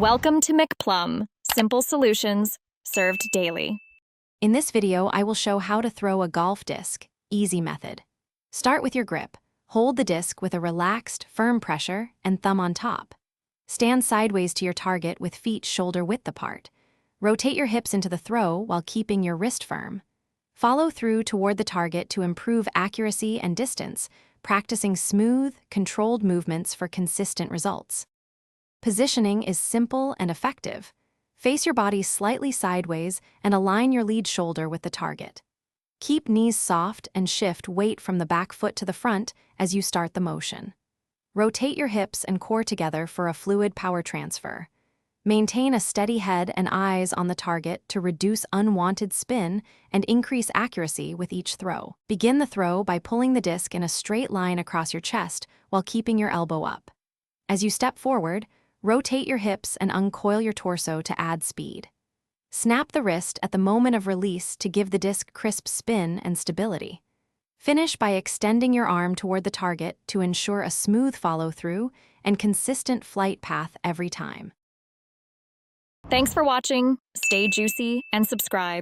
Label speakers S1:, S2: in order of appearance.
S1: Welcome to McPlum, simple solutions served daily.
S2: In this video, I will show how to throw a golf disc, easy method. Start with your grip. Hold the disc with a relaxed, firm pressure and thumb on top. Stand sideways to your target with feet shoulder width apart. Rotate your hips into the throw while keeping your wrist firm. Follow through toward the target to improve accuracy and distance, practicing smooth, controlled movements for consistent results. Positioning is simple and effective. Face your body slightly sideways and align your lead shoulder with the target. Keep knees soft and shift weight from the back foot to the front as you start the motion. Rotate your hips and core together for a fluid power transfer. Maintain a steady head and eyes on the target to reduce unwanted spin and increase accuracy with each throw. Begin the throw by pulling the disc in a straight line across your chest while keeping your elbow up. As you step forward, rotate your hips and uncoil your torso to add speed. Snap the wrist at the moment of release to give the disc crisp spin and stability. Finish by extending your arm toward the target to ensure a smooth follow-through and consistent flight path every time.
S1: Thanks for watching. Stay juicy and subscribe.